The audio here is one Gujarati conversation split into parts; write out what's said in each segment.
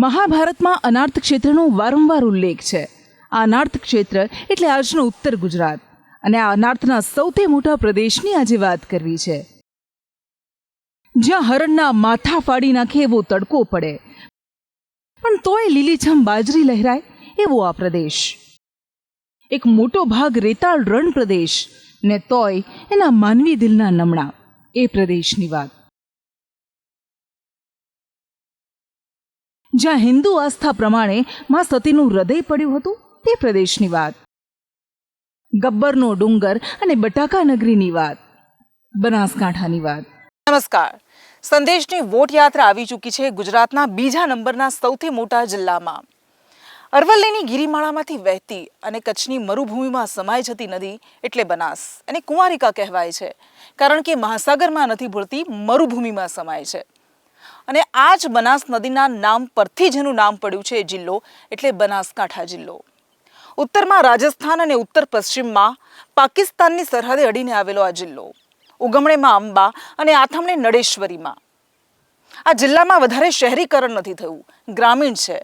મહાભારતમાં અનાર્થ ક્ષેત્રનો વારંવાર ઉલ્લેખ છે. આ અનાર્થ ક્ષેત્ર એટલે આજનું ઉત્તર ગુજરાત, અને આ અનાર્થના સૌથી મોટા પ્રદેશની આજે વાત કરવી છે, જ્યાં હરણના માથા ફાડી નાખે એવો તડકો પડે, પણ તોય લીલીછમ બાજરી લહેરાય એવો આ પ્રદેશ. એક મોટો ભાગ રેતાળ રણ પ્રદેશ, ને તોય એના માનવી દિલના નમણા એ પ્રદેશની વાત. જ્યાં હિન્દુ આસ્થા પ્રમાણે માં સતીનું હૃદય પડ્યું હતું તે પ્રદેશની વાત. ગબ્બરનો ડુંગર અને બટાકા નગરીની વાત, બનાસકાંઠાની વાત. નમસ્કાર. સંદેશની વોટ યાત્રા આવી ચૂકી છે ગુજરાતના બીજા નંબરના સૌથી મોટા જિલ્લામાં. અરવલ્લીની ગિરિમાળામાંથી વહેતી અને કચ્છની મરુભૂમિમાં સમાઈ જતી નદી એટલે બનાસ. અને કુંવારિકા કહેવાય છે કારણ કે મહાસાગરમાં નથી ભળતી, મરુભૂમિમાં સમાય છે. અને આ જ બનાસ નદીના નામ પરથી જેનું નામ પડ્યું છે એ જિલ્લો એટલે બનાસકાંઠા જિલ્લો. ઉત્તરમાં રાજસ્થાન અને ઉત્તર પશ્ચિમમાં પાકિસ્તાનની સરહદે અડીને આવેલો આ જિલ્લો. ઉગમણેમાં અંબા અને આથમણે નળેશ્વરીમાં. આ જિલ્લામાં વધારે શહેરીકરણ નથી થયું, ગ્રામીણ છે.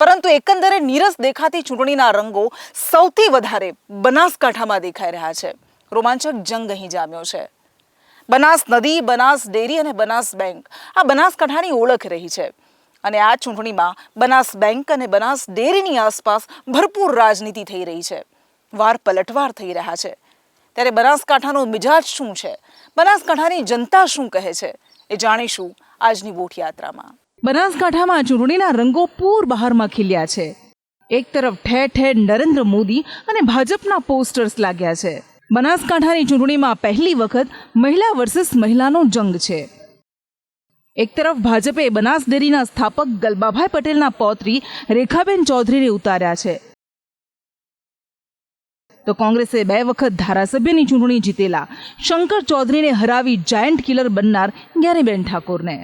પરંતુ એકંદરે નીરસ દેખાતી ચૂંટણીના રંગો સૌથી વધારે બનાસકાંઠામાં દેખાઈ રહ્યા છે. રોમાંચક જંગ અહીં જામ્યો છે. બનાસ નદી, બનાસ ડેરી અને બનાસ બેંક આ બનાસકાંઠાની ઓળખ રહી છે. અને આ ચૂંટણીમાં બનાસ બેંક અને બનાસ ડેરીની આસપાસ ભરપૂર રાજનીતિ થઈ રહી છે. વાર પલટવાર થઈ રહ્યા છે. ત્યારે બનાસકાંઠાનો મિજાજ શું છે, બનાસકાંઠાની જનતા શું કહે છે, એ જાણીશું આજની વોટ યાત્રામાં. બનાસકાંઠામાં ચૂંટણીના રંગો પૂર બહારમાં ખીલ્યા છે. એક તરફ ઠેર ઠેર નરેન્દ્ર મોદી અને ભાજપના પોસ્ટર્સ લાગ્યા છે. બનાસકાંઠાની ચૂંટણીમાં પહેલી વખત મહિલા વર્સિસ મહિલાનો જંગ છે. એક તરફ ભાજપે બનાસ ડેરીના સ્થાપક ગલબાભાઈ પટેલના પૌત્રી રેખાબેન ચૌધરીને ઉતાર્યા છે, તો કોંગ્રેસે 2 વખત ધારાસભ્યની ચૂંટણી જીતેલા શંકર ચૌધરીને હરાવી જાયન્ટ કિલર બનનાર જ્ઞાનીબેન ઠાકોરને.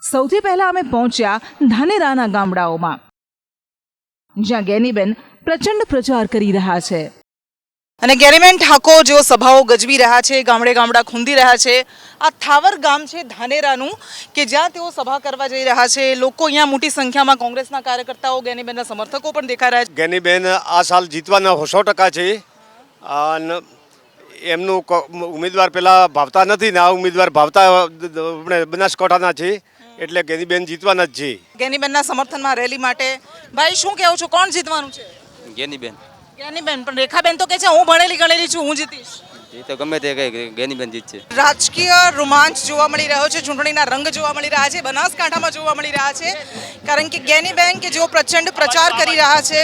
સૌથી પહેલા અમે પહોંચ્યા ધાનેરાના ગામડાઓમાં, જ્યાં જ્ઞાનીબેન પ્રચંડ પ્રચાર કરી રહ્યા છે. અને જ્ઞાનીબેન ઠાકોર જેઓ સભાઓ ગજવી રહ્યા છે, ગામડે ગામડા ખૂંદી રહ્યા છે. આ થાવર ગામ છે ધાનેરાનું કે જ્યાં તેઓ સભા કરવા જઈ રહ્યા છે. લોકો અહીંયા મોટી સંખ્યામાં કોંગ્રેસના કાર્યકર્તાઓ, જ્ઞાનીબેનના સમર્થકો પણ દેખાઈ રહ્યા છે. જ્ઞાનીબેન આ સાલ જીતવાના 100% છે. અને એમનું ઉમેદવાર પેલા ભાવતા નથી ને આ ઉમેદવાર ભાવતા આપણે બનાસકાંઠાના છે, એટલે જ્ઞાનીબેન જીતવાના જ છે. જ્ઞાનીબેનના સમર્થનમાં રેલી માટે ભાઈ શું કહેવું છું, કોણ જીતવાનું છે? જ્ઞાનીબેન. જ્ઞાનીબેન, પણ રેખાબેન તો કહે છે હું ભણેલી ગણેલી છું, હું જીતીશ. એ તો ગમે તે કહે, જ્ઞાનીબેન જીતશે. રાજકીય રોમાંચ જોવા મળી રહ્યો છે, ચૂંટણીના રંગ જોવા મળી રહ્યા છે, બનાસકાંઠામાં જોવા મળી રહ્યા છે. કારણ કે જ્ઞાનીબેન કે જેઓ પ્રચંડ પ્રચાર કરી રહ્યા છે,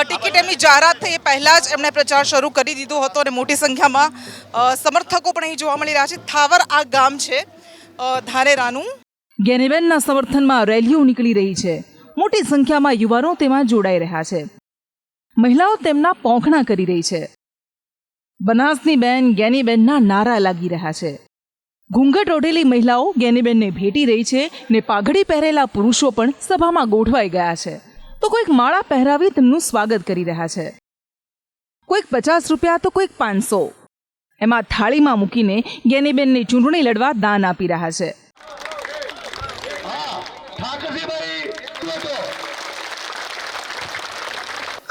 ટિકિટ એમની જાહેરાત થઈ એ પહેલાં જ એમણે પ્રચાર શરૂ કરી દીધો હતો અને મોટી સંખ્યામાં સમર્થકો પણ અહીં જોવા મળી રહ્યા છે. થાવર આ ગામ છે ધાનેરાનું. જ્ઞાનીબેનના સમર્થનમાં રેલીઓ નીકળી રહી છે. મોટી સંખ્યામાં યુવાનો તેમાં જોડાઈ રહ્યા છે. મહિલાઓ તેમના પોંખણા કરી રહી છે. બનાસની બેન જ્ઞાનીબેનના નારા લાગી રહ્યા છે. ઘૂંઘટ ઓઢેલી મહિલાઓ જ્ઞાનીબેનને ભેટી રહી છે, ને પાઘડી પહેરેલા પુરુષો પણ સભામાં ગોઠવાઈ ગયા છે. તો કોઈક માળા પહેરાવી તેમનું સ્વાગત કરી રહ્યા છે. કોઈક 50 રૂપિયા તો કોઈક 500 એમાં થાળીમાં મૂકીને જ્ઞાનીબેનની ચૂંટણી લડવા દાન આપી રહ્યા છે.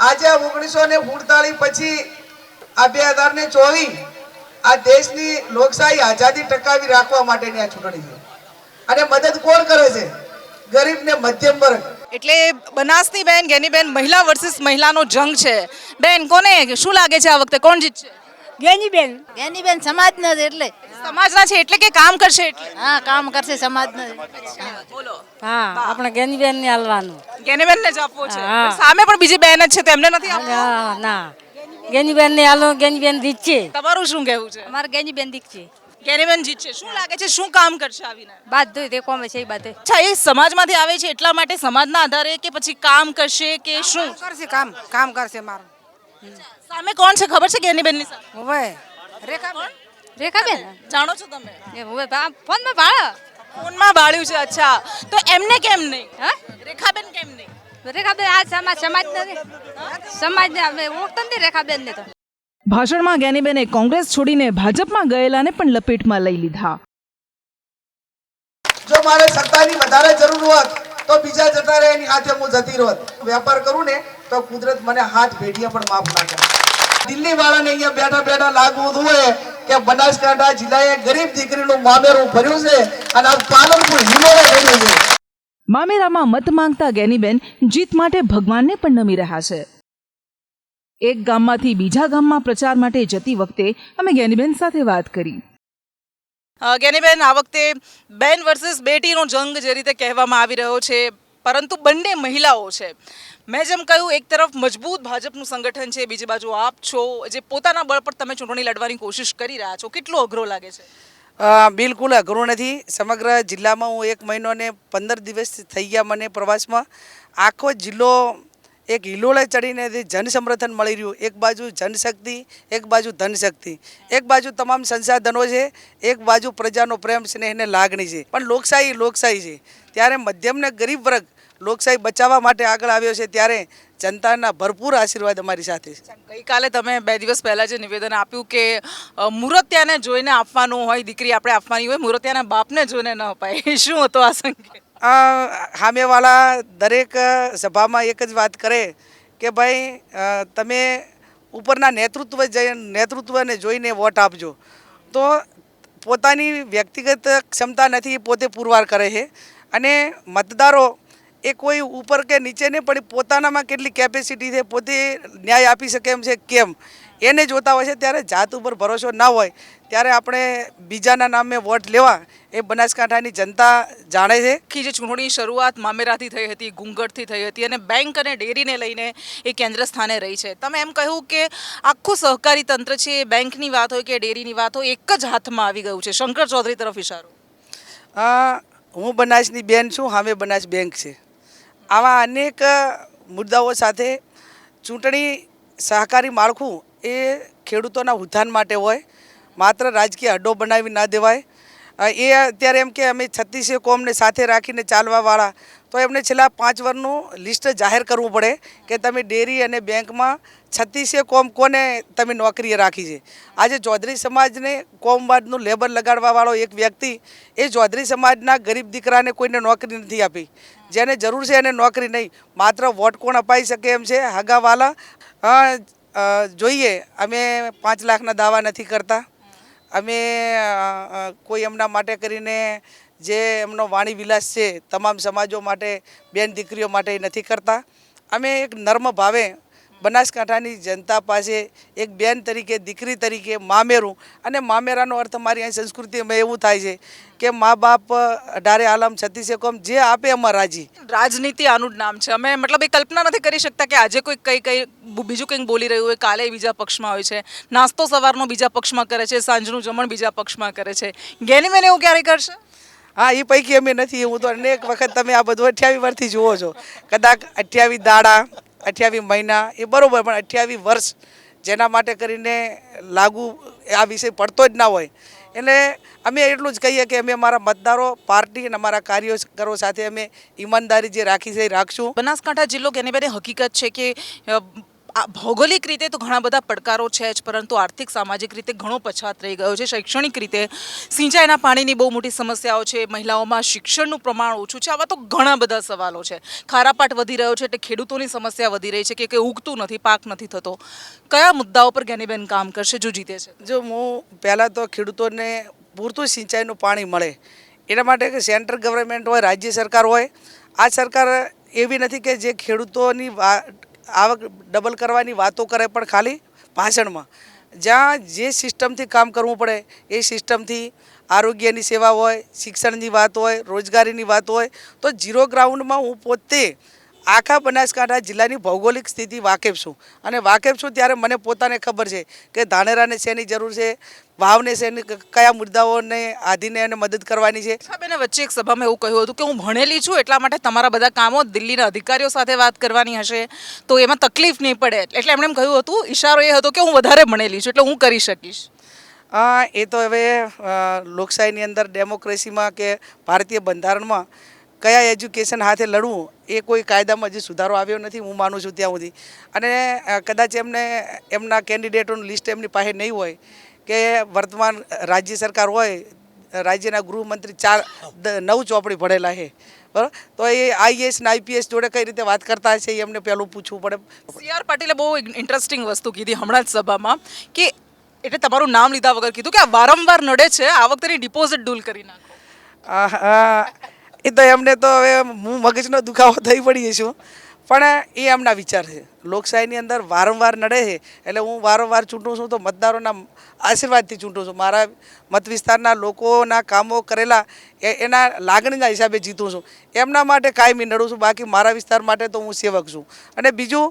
આજે 1947 પછી આ 2024 આ દેશની લોકશાહી આઝાદી ટકાવી રાખવા માટેની આ ચૂંટણી છે. અને મદદ કોણ કરે છે? ગરીબ ને મધ્યમ વર્ગ. એટલે બનાસની બેન જ્ઞાનીબેન, મહિલા વર્સિસ મહિલાનો જંગ છે. બેન, કોને શું લાગે છે આ વખતે કોણ જીતશે? જ્ઞાનીબેન. જ્ઞાનીબેન સમાજના છે એટલે. સમાજના છે એટલે કે કામ કરશે એટલે? હા, કામ કરશે સમાજના. બોલો. હા, આપણે જ્ઞાનીબેન ને હાલવાનું. જ્ઞાનીબેનને જ આપવો છે. હા. સામે પણ બીજી બેન જ છે, તેમને નથી આપવો? હા, ના, જ્ઞાનીબેન ને હાલો, જ્ઞાનીબેન જીતશે. તમારું શું કહેવું છે? અમારે જ્ઞાનીબેન દીકશે. જ્ઞાનીબેન જીતશે. શું લાગે છે, શું કામ કરશે આવીને? બાદ દોય તે કોમે છે એ બાદ. અચ્છા, એ સમાજમાંથી આવે છે એટલા માટે સમાજના આધારે કે પછી કામ કરશે કે શું કરશે? કામ કરશે મારું. સામે કોણ છે ખબર છે જ્ઞાનીબેનની સામે? હવે રેખાબેન. રેખાબેન જાણો છો તમે? એ હવે ફોનમાં ભાળો. ફોનમાં ભાળ્યું છે. અચ્છા, તો એમને કેમ નહીં? હા, રેખાબેન કેમ નહીં? રેખાબેન આ સમાજને ઓળખતા નથી રેખાબેન ને તો. ભાષણમાં જ્ઞાનીબેને કોંગ્રેસ છોડીને ભાજપમાં ગયેલાને પણ લપેટમાં લઈ લીધા. જો મારે સત્તાની વધારે જરૂર હોત તો બીજા જતા રહે એની હાથે હું જતી રહત. વેપાર કરું ને તો કુદરત મને હાથ ભેટીએ પણ માફ ના કરે. દિલ્હી વાળાને અહીંયા બેઠા બેઠા લાગવું હોય કે બનાસકાંઠા જિલ્લાએ ગરીબ દીકરીનું મામેરું ભર્યું છે અને આ પાલનપુર હિલોરે ભર્યું છે. મામેરામાં મત માંગતા ગેનીબેન જીત માટે ભગવાનને પણ નમી રહ્યા છે. એક ગામમાંથી બીજા ગામમાં પ્રચાર માટે જતી વખતે અમે ગેનીબેન સાથે વાત કરી. જ્ઞાનીબેન, આ વખતે બેન વર્સિસ બેટીનો જંગ જે રીતે કહેવામાં આવી રહ્યો છે, પરંતુ બંને મહિલાઓ છે. મેં જેમ કહ્યું, એક તરફ મજબૂત ભાજપનું સંગઠન છે, બીજી બાજુ આપ છો જે પોતાના બળ પર તમે ચૂંટણી લડવાની કોશિશ કરી રહ્યા છો. કેટલો અઘરો લાગે છે? બિલકુલ અઘરું નથી. સમગ્ર જિલ્લામાં હું 1 મહિનો ને 15 દિવસ થઈ ગયા મને પ્રવાસમાં. આખો જિલ્લો એક હિલોળે ચડીને જન સમર્થન મળી રહ્યું. એક બાજુ જનશક્તિ, એક બાજુ ધનશક્તિ, એક બાજુ તમામ સંસાધનો છે, એક બાજુ પ્રજાનો પ્રેમ સ્નેહ ને લાગણી છે. પણ લોકશાહી છે, ત્યારે મધ્યમ ને ગરીબ વર્ગ લોકશાહી બચાવવા માટે આગળ આવ્યો છે, ત્યારે જનતાના ભરપૂર આશીર્વાદ અમારી સાથે છે. ગઈકાલે તમે 2 દિવસ પહેલા જે નિવેદન આપ્યું કે મૂર્તિયાને જોઈને આપવાનું હોય, દીકરી આપણે આપવાની હોય, મૂર્તિયાના બાપને જોઈને ન અપાય, શું હતો આ સંકેત? સામેવાળા દરેક સભામાં એક જ વાત કરે કે ભાઈ તમે ઉપરના નેતૃત્વને જોઈને વોટ આપજો. તો પોતાની વ્યક્તિગત ક્ષમતા નથી, પોતે પુરવાર કરે છે. અને મતદારો એ કોઈ ઉપર કે નીચે નહીં, પણ પોતાનામાં કેટલી કેપેસિટી છે, પોતે ન્યાય આપી શકે એમ છે કેમ, એને જોતા હોય છે. ત્યારે જાત ઉપર ભરોસો ના હોય ત્યારે આપણે બીજાના નામે વોટ લેવા એ બનાસકાંઠાની જનતા જાણે છે. કે જે ચૂંટણી શરૂઆત મામેરાથી થઈ હતી, ગુંગટથી થઈ હતી અને બેંક અને ડેરીને લઈને એ કેન્દ્ર સ્થાને રહી છે. તમે એમ કહ્યું કે આખું સહકારી તંત્ર છે, બેંકની વાત હોય કે ડેરીની વાત હોય, એક જ હાથમાં આવી ગયું છે. શંકર ચૌધરી તરફ ઇશારો. હું બનાસની બેન છું, સામે બનાસ બેંક છે. આવા અનેક મુદ્દાઓ સાથે ચૂંટણી સહકારી માળખું એ ખેડૂતોના ઉત્થાન માટે હોય, માત્ર રાજકીય અડ્ડો બનાવી ના દેવાય. એ અત્યારે એમ કે અમે 36 કોમને સાથે રાખીને ચાલવાવાળા, તો એમને છેલ્લા 5 વર્ષનું લિસ્ટ જાહેર કરવું પડે કે તમે ડેરી અને બેંકમાં 36 કોમ કોને તમે નોકરીએ રાખી છે. આજે ચૌધરી સમાજને કોમવાદનું લેબર લગાડવાવાળો એક વ્યક્તિ એ ચૌધરી સમાજના ગરીબ દીકરાને કોઈને નોકરી નથી આપી. જેને જરૂર છે એને નોકરી નહીં, માત્ર વોટ કોણ અપાઈ શકે એમ છે, હગાવાલા. જોઈએ, અમે 5 લાખના દાવા નથી કરતા. અમે કોઈ એમના માટે કરીને જે એમનો વાણી વિલાસ છે તમામ સમાજો માટે, બેન દીકરીઓ માટે નથી કરતા. અમે એક નર્મ ભાવે બનાસકાંઠાની જનતા પાસે એક બેન તરીકે, દીકરી તરીકે મામેરું, અને મામેરાનો અર્થ મારી અહીં સંસ્કૃતિમાં એવું થાય છે કે મા બાપ 18 આલમ 36 કોમ જે આપે એમાં રાજી. રાજનીતિ આનું જ નામ છે. અમે મતલબ એ કલ્પના નથી કરી શકતા કે આજે કોઈ કઈ બીજું કંઈક બોલી રહ્યું હોય, કાલે બીજા પક્ષમાં હોય છે, નાસ્તો સવારનો બીજા પક્ષમાં કરે છે, સાંજનું જમણ બીજા પક્ષમાં કરે છે. ગેનીબેન એવું ક્યારે કરશે? હા, એ પૈકી અમે નથી. હું તો અનેક વખત, તમે આ બધું 28 વર્ષથી જુઓ છો, કદાચ 28 દાડા, 28 મહિના એ બરાબર, પણ 28 વર્ષ જેના માટે કરીને લાગુ આ વિષય પડતો જ ના હોય. એટલે અમે એટલું જ કહીએ કે અમે અમારા મતદારો, પાર્ટી અને અમારા કાર્યકરો સાથે અમે ઈમાનદારી જે રાખી છે એ રાખશું. બનાસકાંઠા જિલ્લો ગેનીબેન, હકીકત છે કે ભૌગોલિક રીતે તો ઘણા બધા પડકારો છે જ, પરંતુ આર્થિક સામાજિક રીતે ઘણો પછાત રહી ગયો છે. શૈક્ષણિક રીતે સિંચાઈના પાણીની બહુ મોટી સમસ્યાઓ છે, મહિલાઓમાં શિક્ષણનું પ્રમાણ ઓછું છે. આવા તો ઘણા બધા સવાલો છે. ખારાપાટ વધી રહ્યો છે, એટલે ખેડૂતોની સમસ્યા વધી રહી છે કે ઉગતું નથી, પાક નથી થતો. કયા મુદ્દાઓ પર ગેનીબેન કામ કરશે જો જીતે છે? જો હું પહેલાં તો ખેડૂતોને પૂરતું સિંચાઈનું પાણી મળે એના માટે કે સેન્ટ્રલ ગવર્મેન્ટ હોય, રાજ્ય સરકાર હોય, આ સરકાર એવી નથી કે જે ખેડૂતોની આવક ડબલ કરવાની વાતો કરે, પણ ખાલી ભાષણમાં. જ્યાં જે સિસ્ટમથી કામ કરવું પડે એ સિસ્ટમથી આરોગ્યની સેવા હોય, શિક્ષણની વાત હોય, રોજગારીની વાત હોય, તો ઝીરો ગ્રાઉન્ડમાં હું પોતે આખા બનાસકાંઠા જિલ્લાની ભૌગોલિક સ્થિતિ વાકેફ છું. અને વાકેફ છું ત્યારે મને પોતાને ખબર છે કે ધાનેરાને શેની જરૂર છે, વાવને શેની, કયા મુદ્દાઓને આધીને એને મદદ કરવાની છે. સાહેબ, વચ્ચે એક સભામાં એવું કહ્યું હતું કે હું ભણેલી છું, એટલા માટે તમારા બધા કામો દિલ્હીના અધિકારીઓ સાથે વાત કરવાની હશે તો એમાં તકલીફ નહીં પડે. એટલે એમણે એમ કહ્યું હતું, ઈશારો એ હતો કે હું વધારે ભણેલી છું એટલે હું કરી શકીશ. એ તો હવે લોકશાહીની અંદર, ડેમોક્રેસીમાં કે ભારતીય બંધારણમાં કયા એજ્યુકેશન હાથે લડવું એ કોઈ કાયદામાં હજી સુધારો આવ્યો નથી, હું માનું છું ત્યાં સુધી. અને કદાચ એમના કેન્ડિડેટોનું લિસ્ટ એમની પાસે નહીં હોય, કે વર્તમાન રાજ્ય સરકાર હોય, રાજ્યના ગૃહમંત્રી 9 ચોપડી ભણેલા છે, બરાબર, તો એ આઈએસ ને આઈપીએસ જોડે કઈ રીતે વાત કરતા હશે એ એમને પહેલું પૂછવું પડે. સી.આર. પાટીલે બહુ ઇન્ટરેસ્ટિંગ વસ્તુ કીધી હમણાં જ સભામાં કે એટલે તમારું નામ લીધા વગર કીધું કે આ વારંવાર નડે છે, આ વખતેની ડિપોઝિટ ડૂલ કરી નાખો. એ તો એમને તો હવે હું મગજનો દુખાવો થઈ પડી છું, પણ એ એમના વિચાર છે. લોકશાહીની અંદર વારંવાર નડે છે એટલે હું વારંવાર ચૂંટું છું તો મતદારોના આશીર્વાદથી ચૂંટું છું. મારા મત વિસ્તારના લોકોના કામો કરેલા એના લાગણીના હિસાબે જીતું છું. એમના માટે કાયમી નડું છું, બાકી મારા વિસ્તાર માટે તો હું સેવક છું. અને બીજું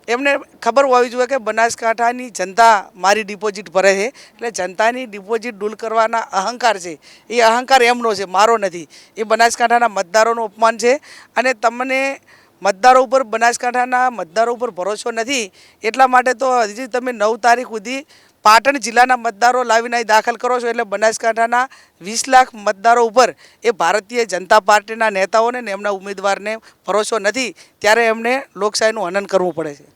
એમને ખબર હોવી જોઈએ કે બનાસકાંઠાની જનતા મારી ડિપોઝિટ ભરે છે, એટલે જનતાની ડિપોઝિટ ડૂલ કરવાના અહંકાર છે એ અહંકાર એમનો છે, મારો નથી. એ બનાસકાંઠાના મતદારોનું અપમાન છે. અને તમને મતદારો ઉપર, બનાસકાંઠાના મતદારો ઉપર ભરોસો નથી એટલા માટે તો હજી તમે 9 તારીખ સુધી પાટણ જિલ્લાના મતદારો લાવીને અહીં દાખલ કરો છો, એટલે બનાસકાંઠાના 20 લાખ મતદારો ઉપર એ ભારતીય જનતા પાર્ટીના નેતાઓને ને એમના ઉમેદવારને ભરોસો નથી, ત્યારે એમને લોકશાહીનું હનન કરવું પડે છે.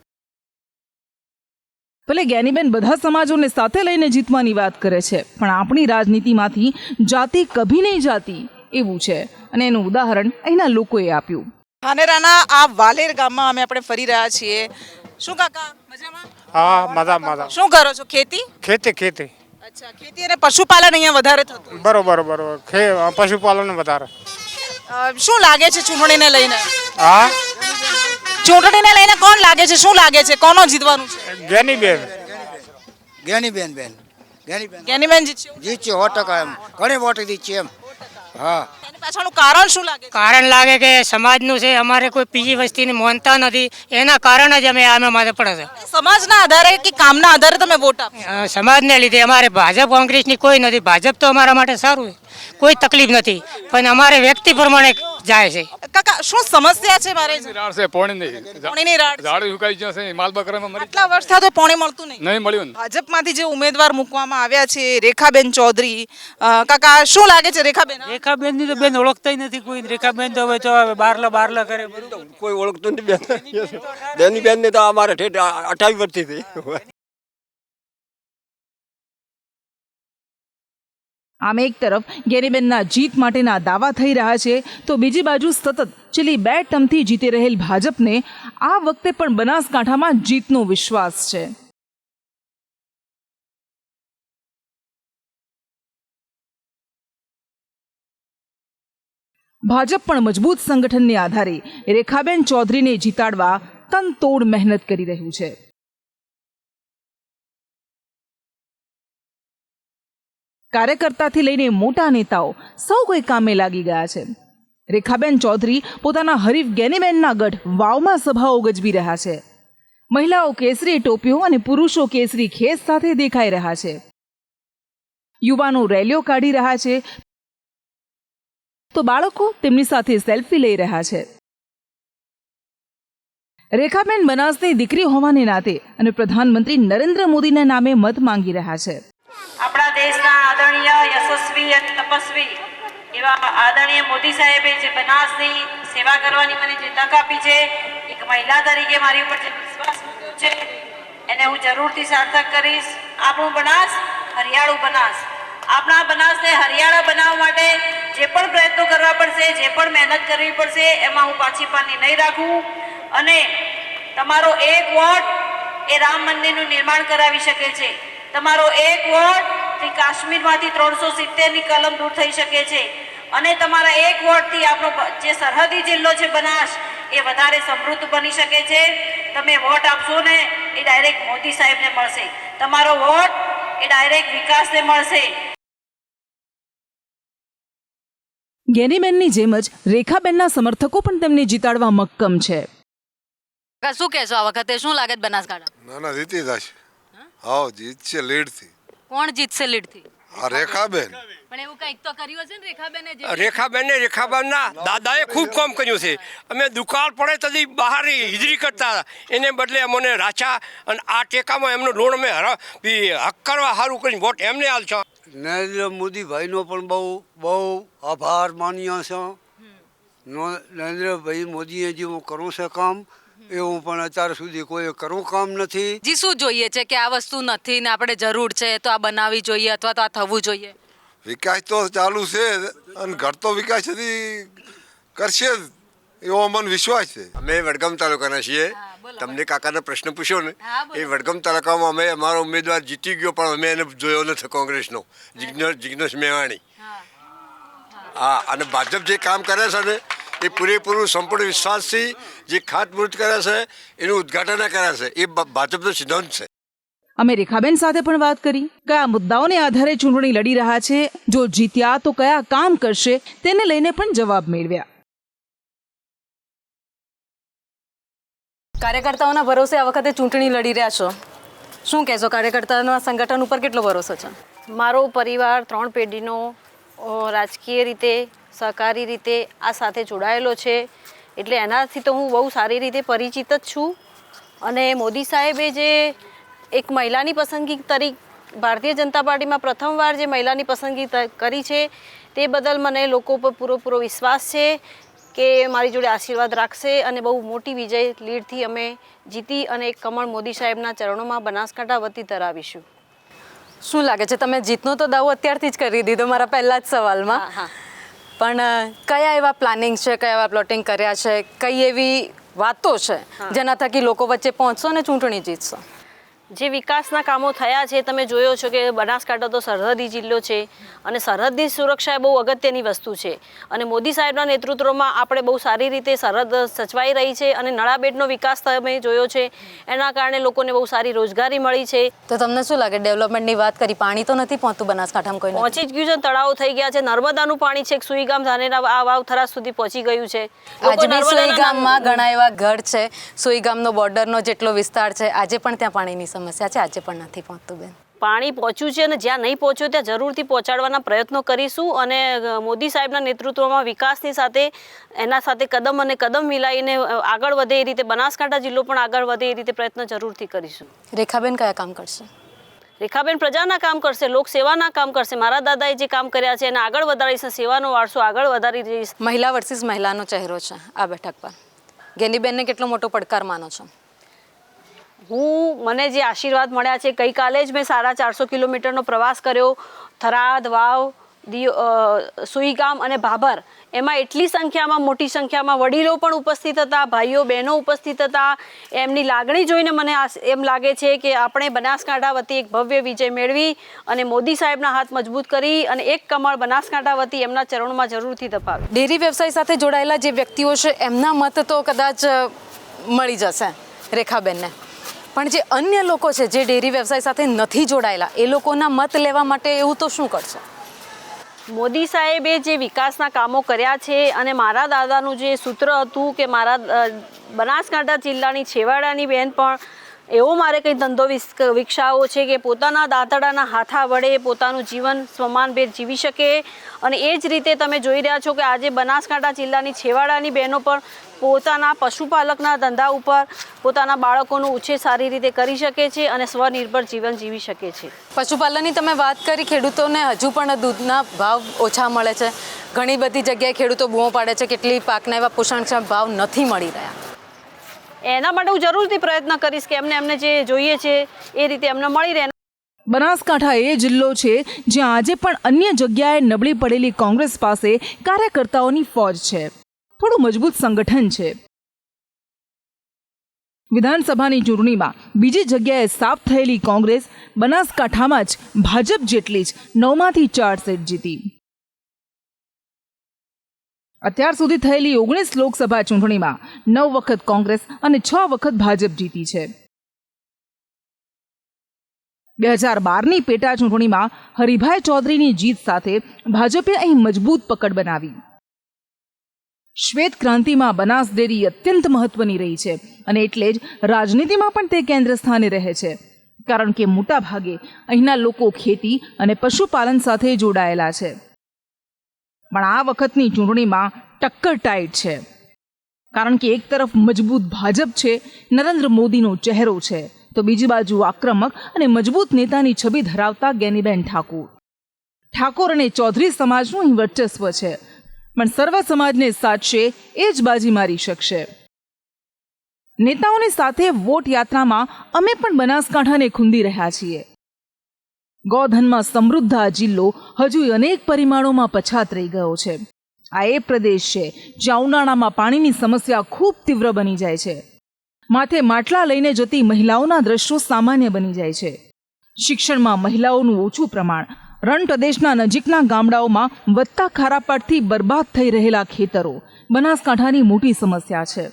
ભલે જ્ઞાનીબેન બધા સમાજોને સાથે લઈને જીતવાની વાત કરે છે, પણ આપણી રાજનીતિમાંથી જાતિ કભી નહીં જાતી એવું છે, અને એનું ઉદાહરણ અહીંના લોકોએ આપ્યું. ધાનેરાના આ વાલેર ગામમાં આપણે ફરી રહ્યા છીએ. શું કાકા મજામાં? હા, મજા. શું કરો છો? ખેતી? ખેતી. અચ્છા, ખેતી અને પશુપાલન અહીંયા વધારે થતું. બરોબર. પશુપાલન વધારે. શું લાગે છે ચૂંટણીને લઈને? હા, ચૂંટણીને લઈને કોણ લાગે છે? શું લાગે છે કોનો જીતવાનું છે? જ્ઞાનીબેન જ્ઞાનીબેન જીતશે? જીતશે 100%. ઘણી વોટ જીતશે એમ. હા, એની પાછળનું કારણ શું લાગે છે? કારણ લાગે કે સમાજનું છે, અમારે કોઈ બીજી વસ્તીની માનતા નથી, એના કારણે જ અમે આમાં માથે પડે છે. સમાજના આધારે કે કામના આધારે તમે વોટ આપો? સમાજને લીધે. અમારે ભાજપ કોંગ્રેસની કોઈ નથી. ભાજપ તો અમારા માટે સારું છે, કોઈ તકલીફ નથી, પણ અમારે વ્યક્તિ પ્રમાણે જાય છે. કાકા શું સમસ્યા છે? મારે રાડ છે, પાણી પાણીની રાડ છે. ઝાડ સુકાઈ જશે, માલ બકરામાં મરી આટલા વર્ષથી તો પાણી મળતું નહીં મળ્યું ને. ભાજપમાંથી જે ઉમેદવાર મૂકવામાં આવ્યા છે રેખાબેન ચૌધરી, કાકા શું લાગે છે રેખાબેન? રેખાબેન ની તો બેન ઓળખતા નથી કોઈ. રેખાબેન તો હવે તો બારલા કરે. કોઈ ઓળખતું નથી બેન. જ્ઞાનીબેન ને તો અમારે 28 વર્ષથી થઈ. આમ એક તરફ જ્ઞાનીબેનના જીત માટેના દાવા થઈ રહ્યા છે, તો બીજી બાજુ સતત છેલ્લી 2 ટર્મથી જીતી રહેલ ભાજપને આ વખતે પણ બનાસકાંઠામાં જીતનો વિશ્વાસ છે. ભાજપ પણ મજબૂત સંગઠનને આધારે રેખાબેન ચૌધરીને જીતાડવા તનતોડ મહેનત કરી રહ્યું છે. કાર્યકર્તાથી લઈને મોટા નેતાઓ સૌ કોઈ કામે લાગી ગયા છે. રેખાબેન ચૌધરી પોતાના હરીફ જ્ઞાનીબેનના ગઢ વાવમાં સભાઓ ગજવી રહ્યા છે. મહિલાઓ કેસરી ટોપીઓ અને પુરુષો કેસરી ખેસ સાથે દેખાઈ રહ્યા છે. યુવાનો રેલીઓ કાઢી રહ્યા છે, તો બાળકો તેમની સાથે સેલ્ફી લઈ રહ્યા છે. રેખાબેન બનાસની દીકરી હોવાને નાતે અને પ્રધાનમંત્રી નરેન્દ્ર મોદીના નામે મત માંગી રહ્યા છે. આપણા દેશના આદરણીય યશસ્વી અને તપસ્વી એવા આદરણીય મોદી સાહેબે જે બનાસની સેવા કરવાની મને જે તક આપી છે, એક મહિલા તરીકે મારી ઉપર જે વિશ્વાસ મૂક્યો છે એને હું જરૂરથી સાર્થક કરીશ. આપણું બનાસ હરિયાળું બનાસ, આપણા બનાસને હરિયાળા બનાવવા માટે જે પણ પ્રયત્નો કરવા પડશે, જે પણ મહેનત કરવી પડશે, એમાં હું પાછી પાની નહીં રાખું. અને તમારો એક વોટ એ રામ મંદિરનું નિર્માણ કરાવી શકે છે. તમારો એક વોટથી કાશ્મીરમાંથી 370ની કલમ દૂર થઈ શકે છે. અને તમારા એક વોટથી આપણો જે સરહદી જિલ્લો છે બનાસ એ વધારે સમૃદ્ધ બની શકે છે. તમે વોટ આપશો ને એ ડાયરેક્ટ મોદી સાહેબને મળશે. તમારો વોટ એ ડાયરેક્ટ વિકાસને મળશે. જ્ઞાનીબેનની જેમ જ રેખાબેનના સમર્થકો પણ તેમને જીતાડવા મક્કમ છે. શું કહેશો આ વખતે? શું લાગે છે બનાસકાંઠા? ના જીતી જશે. હા, જીતશે લીડથી. કોણ જીતશે લીડથી? આ રેખાબેન. પણ એવું કંઈક તો કર્યું છે ને રેખાબેનના દાદાએ ખૂબ કામ કર્યું છે. અમે દુકાળ પડે તદી બહાર હિજરી કરતા, એને બદલે અમને રાચા અને આ ટેકામાં એમનો લોન અમે હક કરવા સારું કરીને વોટ એમને આલશો. નરેન્દ્ર મોદી ભાઈનો પણ બહુ આભાર માનીએ છે. નરેન્દ્રભાઈ મોદીએ જે કરવું છે કામ એવું પણ અત્યાર સુધી કોઈ કરવું કામ નથી. જી શું જોઈએ છે કે આ વસ્તુ નથી ને આપણે જરૂર છે તો આ બનાવવી જોઈએ અથવા તો આ થવું જોઈએ? વિકાસ તો ચાલુ છે અને ઘટતો વિકાસ સુધી કરશે જ એવો અમને વિશ્વાસ છે. અમે વડગામ તાલુકાના છીએ. તમને કાકાનો પ્રશ્ન પૂછ્યો ને, એ વડગામ તાલુકામાં અમે અમારો ઉમેદવાર જીતી ગયો, પણ અમે એને જોયો નથી, કોંગ્રેસનો જિગ્નેશ મેવાણી. હા, અને ભાજપ જે કામ કરે છે ને એ પૂરેપૂરું સંપૂર્ણ વિશ્વાસથી જે ખાતમુહૂર્ત કરે છે એનું ઉદ્ઘાટન કરે છે, એ ભાજપનો સિદ્ધાંત છે. અમે રેખાબેન સાથે પણ વાત કરી. કયા મુદ્દાઓને આધારે ચૂંટણી લડી રહ્યા છે, જો જીત્યા તો કયા કામ કરશે, તેને લઈને પણ જવાબ મેળવ્યા. કાર્યકર્તાઓના ભરોસે આ વખતે ચૂંટણી લડી રહ્યા છો, શું કહેશો? કાર્યકર્તાઓના સંગઠન ઉપર કેટલો ભરોસો છે? મારો પરિવાર 3 પેઢીનો રાજકીય રીતે સહકારી રીતે આ સાથે જોડાયેલો છે, એટલે એનાથી તો હું બહુ સારી રીતે પરિચિત જ છું. અને મોદી સાહેબે જે એક મહિલાની પસંદગી ભારતીય જનતા પાર્ટીમાં પ્રથમવાર જે મહિલાની પસંદગી કરી છે, તે બદલ મને લોકો પર પૂરો વિશ્વાસ છે કે મારી જોડે આશીર્વાદ રાખશે અને બહુ મોટી વિજય લીડથી અમે જીતી અને એક કમળ મોદી સાહેબના ચરણોમાં બનાસકાંઠા વતી ધરાવીશું. શું લાગે છે, તમે જીતનો તો દાવો અત્યારથી જ કરી દીધો મારા પહેલા જ સવાલમાં, પણ કયા એવા પ્લાનિંગ છે, કયા એવા પ્લોટિંગ કર્યા છે, કઈ એવી વાતો છે જેના થકી લોકો વચ્ચે પહોંચશો અને ચૂંટણી જીતશો? જે વિકાસના કામો થયા છે, તમે જોયો છો કે બનાસકાંઠા તો સરહદી જિલ્લો છે અને સરહદની સુરક્ષા એ બહુ અગત્યની વસ્તુ છે. અને મોદી સાહેબના નેતૃત્વમાં આપણે બહુ સારી રીતે સરહદ સચવાઈ રહી છે અને નળાબેડનો વિકાસ તમે જોયો છે, એના કારણે લોકોને બહુ સારી રોજગારી મળી છે. તો તમને શું લાગે, ડેવલપમેન્ટની વાત કરી, પાણી તો નથી પહોંચતું બનાસકાંઠામાં? કોઈ પહોંચી જ ગયું છે, તળાવો થઈ ગયા છે, નર્મદાનું પાણી છે સુઈગામ ધાનેરા આ વાવ થરાદ સુધી પહોંચી ગયું છે. સુઈગામમાં ઘણા એવા ઘર છે, સુઈગામનો બોર્ડરનો જેટલો વિસ્તાર છે, આજે પણ ત્યાં પાણીની સમસ્યા છે, આજે પણ નથી પહોંચતું બેન. પાણી પહોંચ્યું છે અને જ્યાં નહીં પહોંચ્યું ત્યાં જરૂરથી પહોંચાડવાના પ્રયત્નો કરીશું. અને મોદી સાહેબના નેતૃત્વમાં વિકાસની સાથે એના સાથે કદમ અને કદમ મિલાવીને આગળ વધે એ રીતે બનાસકાંઠા જિલ્લો પણ આગળ વધે એ રીતે પ્રયત્ન જરૂરથી કરીશું. રેખાબેન કયા કામ કરશે? રેખાબેન પ્રજાના કામ કરશે, લોકસેવાના કામ કરશે. મારા દાદાએ જે કામ કર્યા છે એને આગળ વધારીશ, સેવાનો વારસો આગળ વધારી દઈશ. મહિલા વર્સિસ મહિલાનો ચહેરો છે આ બેઠક પર, ગેનીબેનને કેટલો મોટો પડકાર માનો છો? મને જે આશીર્વાદ મળ્યા છે, ગઈકાલે જ મેં 450 કિલોમીટરનો પ્રવાસ કર્યો, થરાદ, વાવ, સુઈગામ અને ભાભર. એમાં એટલી સંખ્યામાં, મોટી સંખ્યામાં વડીલો પણ ઉપસ્થિત હતા, ભાઈઓ બહેનો ઉપસ્થિત હતા. એમની લાગણી જોઈને મને એમ લાગે છે કે આપણે બનાસકાંઠા વતી એક ભવ્ય વિજય મેળવી અને મોદી સાહેબના હાથ મજબૂત કરી અને એક કમળ બનાસકાંઠા વતી એમના ચરણોમાં જરૂરથી દબાવે. ડેરી વ્યવસાય સાથે જોડાયેલા જે વ્યક્તિઓ છે એમના મત તો કદાચ મળી જશે રેખાબેનને, પણ જે અન્ય લોકો છે જે ડેરી વ્યવસાય સાથે નથી જોડાયેલા, એ લોકોના મત લેવા માટે એવું તો શું કરશે? મોદી સાહેબે જે વિકાસના કામો કર્યા છે અને મારા દાદાનું જે સૂત્ર હતું કે મારા બનાસકાંઠા જિલ્લાની છેવાડાની બહેન પણ એવો મારે કંઈ ધંધો વિકસાવવો છે કે પોતાના દાંતડાના હાથા વડે પોતાનું જીવન સ્વમાનભેર જીવી શકે. અને એ જ રીતે તમે જોઈ રહ્યા છો કે આજે બનાસકાંઠા જિલ્લાની છેવાડાની બહેનો પણ પોતાના પશુપાલકના ધંધા ઉપર પોતાના બાળકોનો ઉછેર સારી રીતે કરી શકે છે અને સ્વનિર્ભર જીવન જીવી શકે છે. પશુપાલનની તમે વાત કરી, ખેડૂતોને હજુ પણ દૂધના ભાવ ઓછા મળે છે. ઘણી બધી જગ્યાએ ખેડૂતો બૂમો પાડે છે કેટલી પાકના એવા પોષણક્ષમ ભાવ નથી મળી રહ્યા. એના માટે હું જરૂરથી પ્રયત્ન કરીશ કે એમને જે જોઈએ છે એ રીતે એમને મળી રહે. બનાસકાંઠા એ જિલ્લો છે જ્યાં આજે પણ અન્ય જગ્યાએ નબળી પડેલી કોંગ્રેસ પાસે કાર્યકર્તાઓની ફોજ છે, થોડું મજબૂત સંગઠન છે. વિધાનસભાની ચૂંટણીમાં બીજી જગ્યાએ સાફ થયેલી કોંગ્રેસ બનાસકાંઠામાં જ ભાજપ જેટલી જ 9માંથી 4 સીટ જીતી. અત્યાર સુધી થયેલી 19 લોકસભા ચૂંટણીમાં 9 વખત કોંગ્રેસ અને 6 વખત ભાજપ જીતી છે. 2012ની પેટા ચૂંટણીમાં હરિભાઈ ચૌધરીની જીત સાથે ભાજપે અહીં મજબૂત પકડ બનાવી. શ્વેત ક્રાંતિમાં બનાસ ડેરી અત્યંત મહત્વની રહી છે અને એટલે જ રાજનીતિમાં પણ તે કેન્દ્ર સ્થાને રહે છે, કારણ કે મોટા ભાગે અહીંના લોકો ખેતી અને પશુપાલન સાથે જોડાયેલા છે. પણ આ વખતની ચૂંટણીમાં ટક્કર ટાઈટ છે, કારણ કે એક તરફ મજબૂત ભાજપ છે, નરેન્દ્ર મોદીનો ચહેરો છે, તો બીજી બાજુ આક્રમક અને મજબૂત નેતાની છબી ધરાવતા ગેનીબેન ઠાકોર અને ચૌધરી સમાજનું અહીં વર્ચસ્વ છે, પણ સર્વ સમાજને સાચશે એ જ બાજી મારી શકશે. નેતાઓની સાથે વોટ યાત્રામાં અમે પણ બનાસકાંઠાને ખૂંદી રહ્યા છીએ. ગોધનમાં સમૃદ્ધ આ જિલ્લો હજુ અનેક પરિમાણોમાં પછાત રહી ગયો છે. આ એ પ્રદેશ છે જ્યાં ઉનાળામાં પાણીની સમસ્યા ખૂબ તીવ્ર બની જાય છે. માથે માટલા લઈને જતી મહિલાઓના દ્રશ્યો સામાન્ય બની જાય છે. શિક્ષણમાં મહિલાઓનું ઓછું પ્રમાણ, રણ પ્રદેશના નજીકના ગામડાઓમાં વધતા ખારાપાટથી બરબાદ થઈ રહેલા ખેતરો બનાસકાંઠાની મોટી સમસ્યા છે.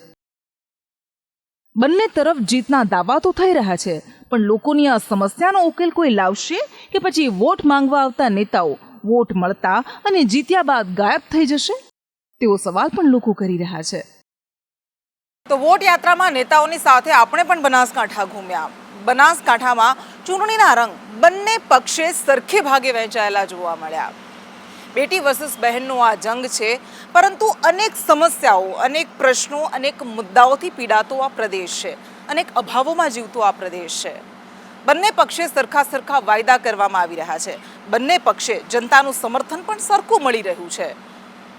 બંને તરફ જીતના દાવા તો થઈ રહ્યા છે, પણ લોકોની આ સમસ્યાનો ઉકેલ કોઈ લાવશે કે પછી વોટ માંગવા આવતા નેતાઓ વોટ મળતા અને જીત્યા બાદ ગાયબ થઈ જશે? તેવો સવાલ પણ લોકો કરી રહ્યા છે. તો વોટ યાત્રામાં નેતાઓની સાથે આપણે પણ બનાસકાંઠા ઘૂમ્યા. બનાસકાંઠામાં ચૂંટણીના રંગ બંને પક્ષે સરખે ભાગે વહેંચાયેલા જોવા મળ્યા. બેટી વર્સિસ બહેનનો આ જંગ છે, પરંતુ અનેક સમસ્યાઓ, અનેક પ્રશ્નો, અનેક મુદ્દાઓથી પીડાતો આ પ્રદેશ છે, અનેક અભાવોમાં જીવતો આ પ્રદેશ છે. બંને પક્ષે સરખા વાયદા કરવામાં આવી રહ્યા છે. બંને પક્ષે જનતાનું સમર્થન પણ સરખું મળી રહ્યું છે.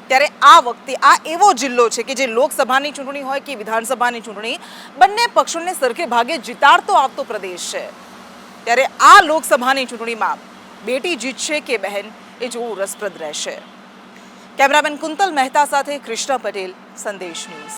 ત્યારે આ વખતે આ એવો જિલ્લો છે કે જે લોકસભાની ચૂંટણી હોય કે વિધાનસભાની ચૂંટણી, બંને પક્ષોને સરખે ભાગે જીતાડતો આવતો પ્રદેશ છે. ત્યારે આ લોકસભાની ચૂંટણીમાં બેટી જીતશે કે બહેન, એ જોવું રસપ્રદ રહેશે. કેમેરામેન કુંતલ મહેતા સાથે કૃષ્ણ પટેલ, સંદેશ ન્યૂઝ.